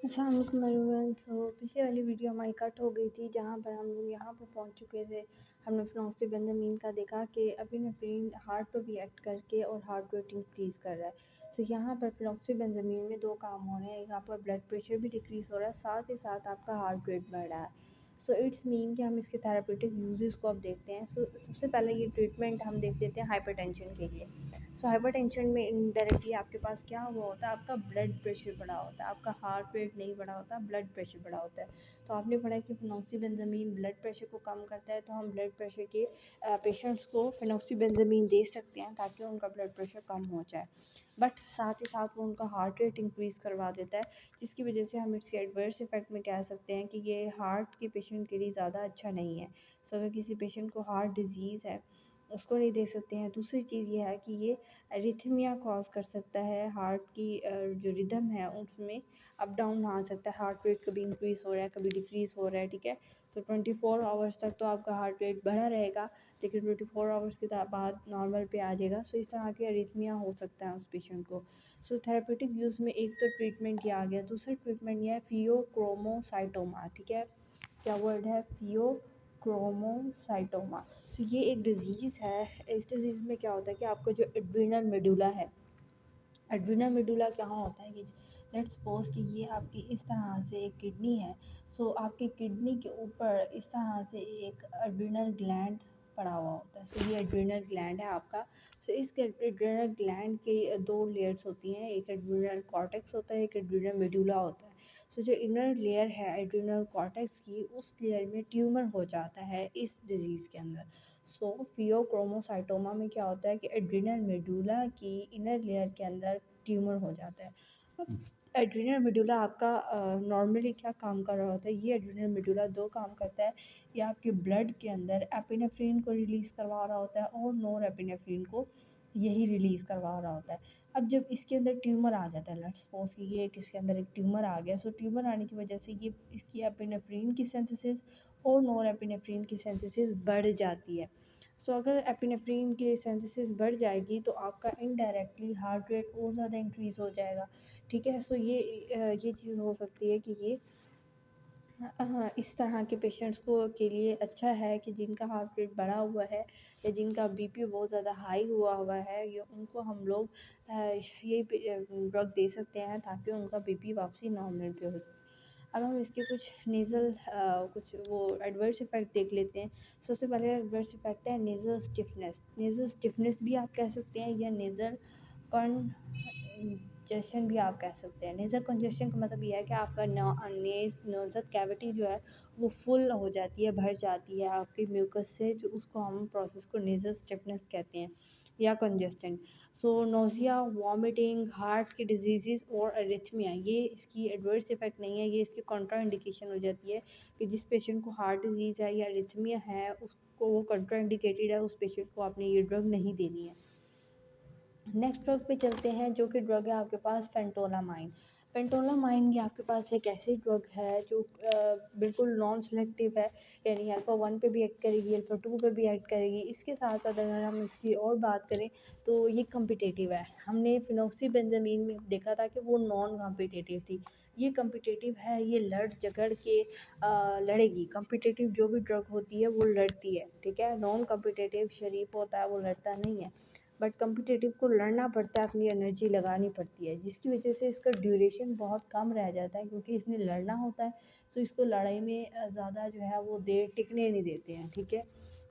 अस्सलाम वालेकुम एवरीवन। सो पिछले वाली वीडियो हमारी कट हो गई थी जहाँ पर हम लोग यहाँ पर पहुँच चुके थे। हमने फिनॉक्सीबेंजामीन का देखा कि एपिनेफ्रिन हार्ट पर भी एक्ट करके और हार्ट रेट इंक्रीज़ कर रहा है। सो यहाँ पर फिनॉक्सीबेंजामीन में दो काम हो रहे हैं, एक आपका ब्लड प्रेशर भी डिक्रीज़ हो रहा है, साथ ही साथ आपका हार्ट रेट बढ़ रहा है। सो इट्स मीन कि हम इसके थेरापेटिक यूजेस को अब देखते हैं। सो सबसे पहले ये ट्रीटमेंट हम देख लेते हैं हाइपरटेंशन के लिए। सो हाइपरटेंशन में इनडायरेक्टली आपके पास क्या हुआ होता है, आपका ब्लड प्रेशर बढ़ा होता है, आपका हार्ट रेट नहीं बढ़ा होता, ब्लड प्रेशर बढ़ा होता है। तो आपने पढ़ा कि फिनॉक्सीबेंजामीन ब्लड प्रेशर को कम करता है, तो हम ब्लड प्रेशर के पेशेंट्स को फिनॉक्सीबेंजामीन दे सकते हैं ताकि उनका ब्लड प्रेशर कम हो जाए। बट साथ ही साथ वो उनका हार्ट रेट इंक्रीज़ करवा देता है, जिसकी वजह से हम इसके एडवर्स इफेक्ट में कह सकते हैं कि ये हार्ट के पेशेंट के लिए ज़्यादा अच्छा नहीं है। सो अगर किसी पेशेंट को हार्ट डिजीज़ है उसको नहीं दे सकते हैं। दूसरी चीज़ ये है कि ये एरिथमिया कॉज कर सकता है, हार्ट की जो रिदम है उसमें अप डाउन आ सकता है, हार्ट रेट कभी इंक्रीज़ हो रहा है कभी डिक्रीज़ हो रहा है, ठीक है। तो 24 आवर्स तक तो आपका हार्ट रेट बढ़ा रहेगा, लेकिन 24 आवर्स के बाद नॉर्मल पे आ जाएगा। सो इस तरह के एरिथमिया हो सकता है उस पेशेंट को। सो थेरेपेटिक यूज़ में एक तो ट्रीटमेंट ये आ गया, दूसरा ट्रीटमेंट ये है फियोक्रोमोसाइटोमा, ठीक है। क्या वर्ड है? फियोक्रोमोसाइटोमा। तो ये एक डिज़ीज़ है। इस डिज़ीज़ में क्या होता है कि आपका जो एड्रिनल मेडुला है, एड्रिनल मेडुला कहाँ होता है कि लेट्स सपोज कि ये आपकी इस तरह से एक किडनी है। सो आपकी किडनी के ऊपर इस तरह से एक एड्रिनल ग्लैंड पड़ा हुआ होता है। सो ये एड्रिनल ग्लैंड है आपका। सो इस एड्रिनल ग्लैंड के दो लेयर्स होती हैं, एक एड्रिनल कॉर्टेक्स होता है, एक एड्रिनल मेडुला होता है। सो जो इनर लेयर है एड्रिनल कॉर्टेक्स की, उस लेयर में ट्यूमर हो जाता है इस डिज़ीज़ के अंदर। सो फियोक्रोमोसाइटोमा में क्या होता है कि एड्रिनल मेडुला की इनर लेयर के अंदर ट्यूमर हो जाता है। अब एड्रिनल मेडुला आपका नॉर्मली क्या काम कर रहा होता है, ये एड्रिनल मेडुला दो काम करता है। ये आपके ब्लड के अंदर एपिनेफ्रिन को रिलीज़ करवा रहा होता है और नॉर एपिनेफ्रिन को यही रिलीज़ करवा रहा होता है। अब जब इसके अंदर ट्यूमर आ जाता है, लेट्स सपोज कि ये किसके अंदर एक ट्यूमर आ गया। सो ट्यूमर आने की वजह से ये इसकी एपिनेफ्रिन की सिंथेसिस और नॉर एपिनेफ्रिन की सिंथेसिस बढ़ जाती है। सो अगर एपिनेफ्रिन की सिंथेसिस बढ़ जाएगी तो आपका इनडायरेक्टली हार्ट रेट और ज़्यादा इंक्रीज़ हो जाएगा, ठीक है। सो ये चीज़ हो सकती है कि ये इस तरह के पेशेंट्स को के लिए अच्छा है कि जिनका हार्ट रेट बढ़ा हुआ है या जिनका बीपी बहुत ज़्यादा हाई हुआ हुआ है, या उनको हम लोग ये ड्रग दे सकते हैं ताकि उनका बीपी वापसी नॉर्मल पे हो। अब हम इसके कुछ नेज़ल कुछ वो एडवर्स इफ़ेक्ट देख लेते हैं। सबसे पहले एडवर्स इफ़ेक्ट है नेज़ल स्टिफनेस। नेज़ल स्टिफनेस भी आप कह सकते हैं या नेज़ल कंजेशन भी आप कह सकते हैं। नेज़ल कंजेशन का मतलब ये है कि आपका नोज़ल कैविटी जो है वो फुल हो जाती है, भर जाती है आपकी म्यूकस से, जो उसको हम प्रोसेस को नेज़ल स्टिफनेस कहते हैं या कंजेस्टेंट। सो नोज़िया, वॉमिटिंग, हार्ट की डिजीज़ और एरिथमिया, ये इसकी एडवर्स इफ़ेक्ट नहीं है, ये इसकी कॉन्ट्रा इंडिकेशन हो जाती है कि जिस पेशेंट को हार्ट डिजीज़ है या एरिथमिया है उसको वो कॉन्ट्रा इंडिकेटेड है, उस पेशेंट को आपने ये ड्रग नहीं देनी है। नेक्स्ट ड्रग पे चलते हैं, जो कि ड्रग है आपके पास फेंटोलामाइन। फेंटोलामाइन ये आपके पास एक ऐसी ड्रग है जो बिल्कुल नॉन सेलेक्टिव है, यानी अल्फ़ा 1 पे भी एक्ट करेगी, अल्फ़ा 2 पे भी एक्ट करेगी। इसके साथ साथ अगर हम इसकी और बात करें तो ये कम्पिटिटिव है। हमने फिनॉक्सीबेंजामीन में देखा था कि वो नॉन कम्पिटिटिव थी, ये कम्पिटिटिव है, ये लड़ झगड़ के लड़ेगी। कम्पिटिटिव जो भी ड्रग होती है वो लड़ती है, ठीक है। नॉन कम्पिटिटिव शरीफ होता है, वो लड़ता नहीं है। बट कम्पिटिटिव को लड़ना पड़ता है, अपनी एनर्जी लगानी पड़ती है, जिसकी वजह से इसका ड्यूरेशन बहुत कम रह जाता है, क्योंकि इसने लड़ना होता है। तो इसको लड़ाई में ज़्यादा जो है वो देर टिकने नहीं देते हैं, ठीक है।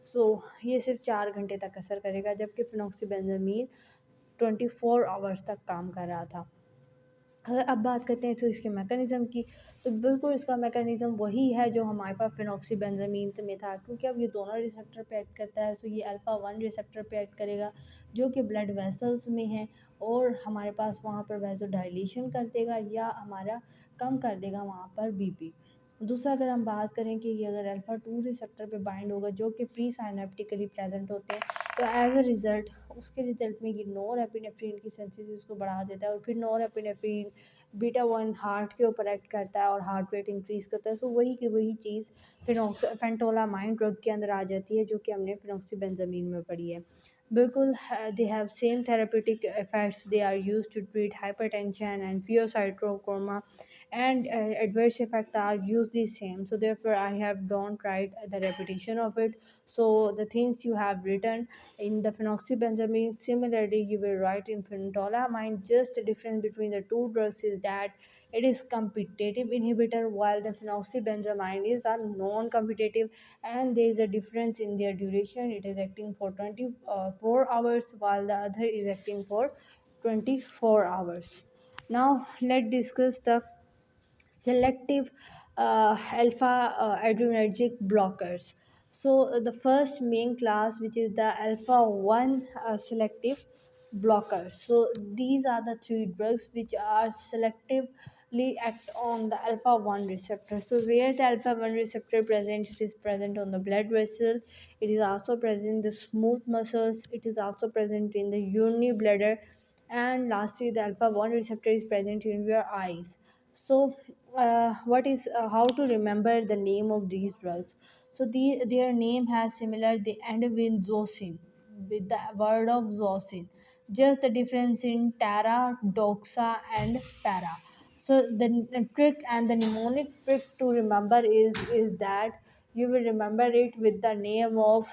सो ये सिर्फ 4 घंटे तक असर करेगा, जबकि फिनॉक्सीबेंजामीन 24 आवर्स तक काम कर रहा था। अगर अब बात करते हैं तो इसके मैकेनिज़्म की, तो बिल्कुल इसका मैकेनिज़्म वही है जो हमारे पास फिनॉक्सीबेंजामीन में था, क्योंकि अब ये दोनों रिसेप्टर पे एक्ट करता है। सो ये अल्फ़ा 1 रिसेप्टर पे एक्ट करेगा जो कि ब्लड वेसल्स में है, और हमारे पास वहाँ पर वैसोडाइलेशन कर देगा या हमारा कम कर देगा वहाँ पर बीपी। दूसरा अगर हम बात करें कि ये अगर अल्फ़ा 2 रिसेप्टर पे बाइंड होगा जो कि प्री साइनेप्टिकली प्रेजेंट होते हैं, तो एज अ रिज़ल्ट उसके रिज़ल्ट में ये नॉर एपिनेफ्रिन की सिंथेसिस को बढ़ा देता है, और फिर नॉर एपिनेफ्रिन बीटा 1 हार्ट के ऊपर एक्ट करता है और हार्ट रेट इंक्रीज़ करता है। सो वही की वही चीज़ फेंटोलामाइन ड्रग के अंदर आ जाती है, जो कि हमने फिनॉक्सीबेंजामीन में पढ़ी है। बिल्कुल they have same therapeutic effects, they are used to treat hypertension and फियोसाइटोक्रोमा and adverse effect are usually same, so therefore I have don't write the repetition of it. So the things you have written in the phenoxybenzamine, similarly you will write in phentolamine. Just the difference between the two drugs is that it is competitive inhibitor, while the phenoxybenzamine is a non-competitive, and there is a difference in their duration. It is acting for 24 hours, while the other is acting for 24 hours. Now let's discuss the selective alpha adrenergic blockers. So the first main class, which is the alpha 1 selective blockers. So these are the three drugs which are selectively act on the alpha 1 receptor. So where the alpha 1 receptor present, it is present on the blood vessel, it is also present in the smooth muscles, it is also present in the urinary bladder, and lastly the alpha 1 receptor is present in your eyes. So what is how to remember the name of these drugs? So their name has similar, they end with zosin, with the word of zosin, just the difference in tara, doxa and para. So the trick and the mnemonic trick to remember is that you will remember it with the name of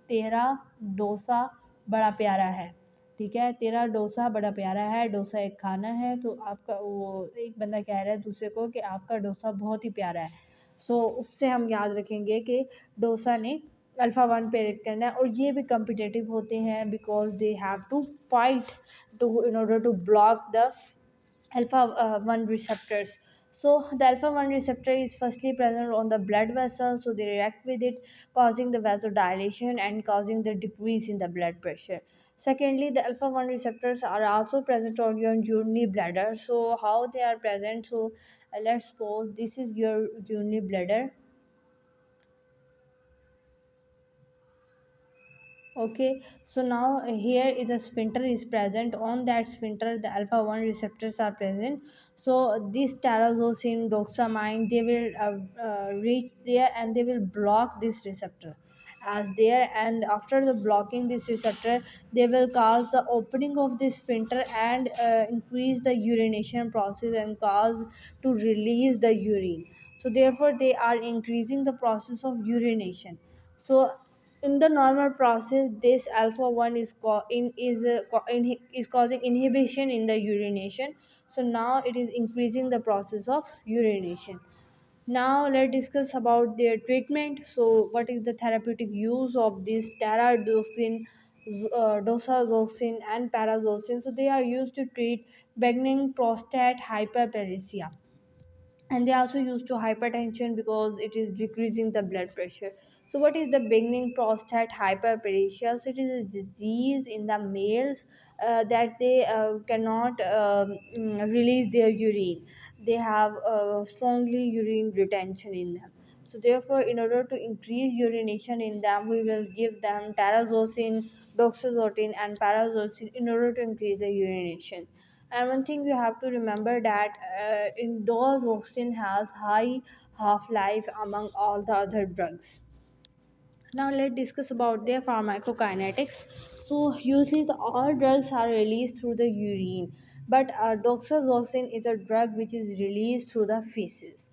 तेरा डोसा बड़ा प्यारा है। ठीक है, तेरा डोसा बड़ा प्यारा है, डोसा एक खाना है, तो आपका वो एक बंदा कह रहा है दूसरे को कि आपका डोसा बहुत ही प्यारा है। सो उससे हम याद रखेंगे कि डोसा ने अल्फ़ा वन पे रेट करना है, और ये भी कम्पिटेटिव होते हैं because they have to fight too in order to block the alpha 1 receptors. So the alpha 1 receptor is firstly present on the blood vessel, so they react with it, causing the vasodilation and causing the decrease in the blood pressure. Secondly, the alpha 1 receptors are also present on your urinary bladder. So how they are present? So let's suppose this is your urinary bladder. Okay, so now here is a sphincter is present. On that sphincter, the alpha 1 receptors are present. So this tyrosine, doxamine, they will reach there and they will block this receptor as there. And after the blocking this receptor, they will cause the opening of this sphincter and increase the urination process and cause to release the urine. So therefore, they are increasing the process of urination. So in the normal process, this alpha 1 is is causing inhibition in the urination. So now it is increasing the process of urination. Now let's discuss about their treatment. So what is the therapeutic use of this teradoxin, dosazoxin and parazoxin? So they are used to treat benign prostate hyperplasia, and they also used to hypertension because it is decreasing the blood pressure. So what is the beginning prostate hyperplasia? So it is a disease in the males that they cannot release their urine. They have strongly urine retention in them. So therefore, in order to increase urination in them, we will give them terazosin, doxazotin and parazosin in order to increase the urination. And one thing you have to remember that indoors oxygen has high half life among all the other drugs. Now let's discuss about their pharmacokinetics. So usually all drugs are released through the urine, but doxazosin is a drug which is released through the feces.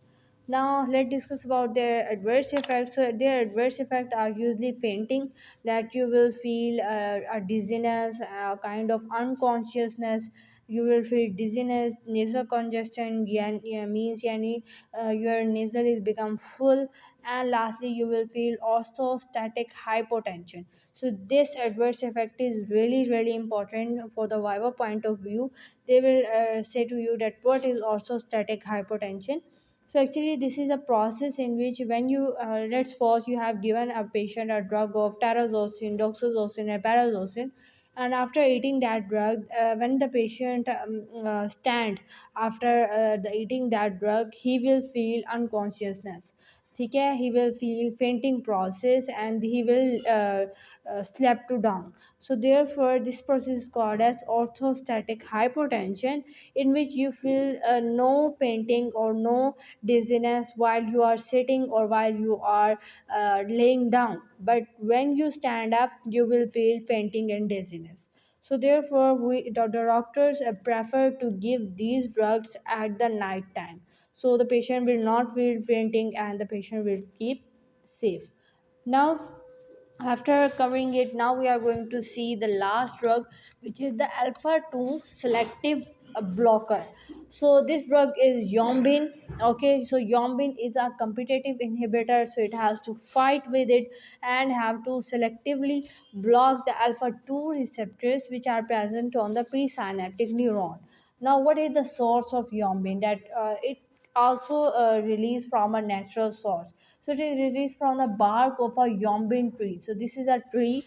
Now let's discuss about their adverse effects. So their adverse effects are usually fainting, that you will feel a dizziness, a kind of unconsciousness. You will feel dizziness, nasal congestion, means yani, your nasal is become full, and lastly you will feel orthostatic hypotension. So this adverse effect is really important for the viva point of view. They will say to you that what is orthostatic hypotension. So actually this is a process in which when you let's suppose you have given a patient a drug of terazosin, doxazosin and parazosin, and after eating that drug, when the patient stand after the eating that drug, he will feel unconsciousness. ठीक है, he will feel fainting process and he will slap to down. So therefore this process is called as orthostatic hypotension, in which you feel no fainting or no dizziness while you are sitting or while you are laying down, but when you stand up you will feel fainting and dizziness. So therefore the doctors prefer to give these drugs at the night time. so the patient will not feel fainting and the patient will keep safe. Now, after covering it, now we are going to see the last drug, which is the alpha 2 selective blocker. So this drug is yombin. Okay, so yombin is a competitive inhibitor, so it has to fight with it and have to selectively block the alpha 2 receptors which are present on the presynaptic neuron. Now, what is the source of yombin? That it also released from a natural source. So it is released from the bark of a yombin tree. So this is a tree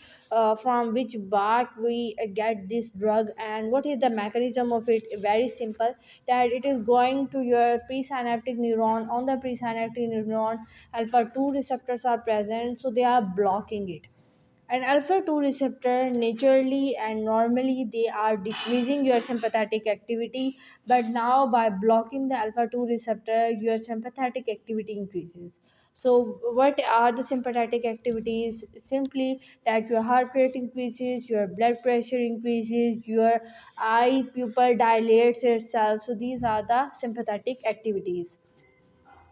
from which bark we get this drug. And what is the mechanism of it? Very simple, that it is going to your presynaptic neuron. On the presynaptic neuron, alpha 2 receptors are present, so they are blocking it. An alpha 2 receptor naturally and normally they are decreasing your sympathetic activity, but now by blocking the alpha 2 receptor your sympathetic activity increases. So what are the sympathetic activities? Simply that your heart rate increases, your blood pressure increases, your eye pupil dilates itself. So these are the sympathetic activities.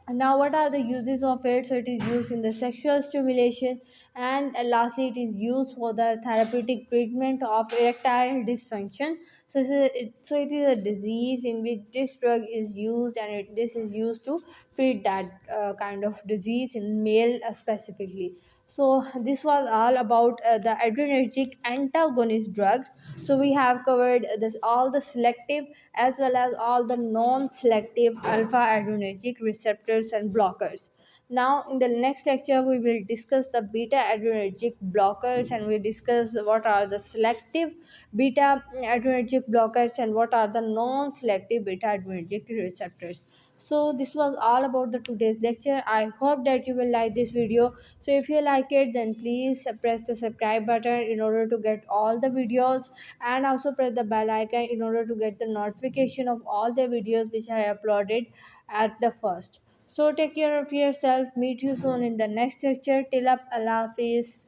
Now, what are the uses of it? So it is used in the sexual stimulation, and lastly it is used for the therapeutic treatment of erectile dysfunction. So it is a disease in which this drug is used, and this is used to treat that kind of disease in male specifically. So this was all about the adrenergic antagonist drugs. So we have covered this all the selective as well as all the non-selective alpha adrenergic receptors and blockers. Now in the next lecture we will discuss the beta adrenergic blockers, and we discuss what are the selective beta adrenergic blockers and what are the non-selective beta adrenergic receptors. So this was all about the today's lecture. I hope that you will like this video. So if you like it, then please press the subscribe button in order to get all the videos, and also press the bell icon in order to get the notification of all the videos which I uploaded at the first. So take care of yourself. Meet you soon in the next lecture. Till up, Allah Hafiz.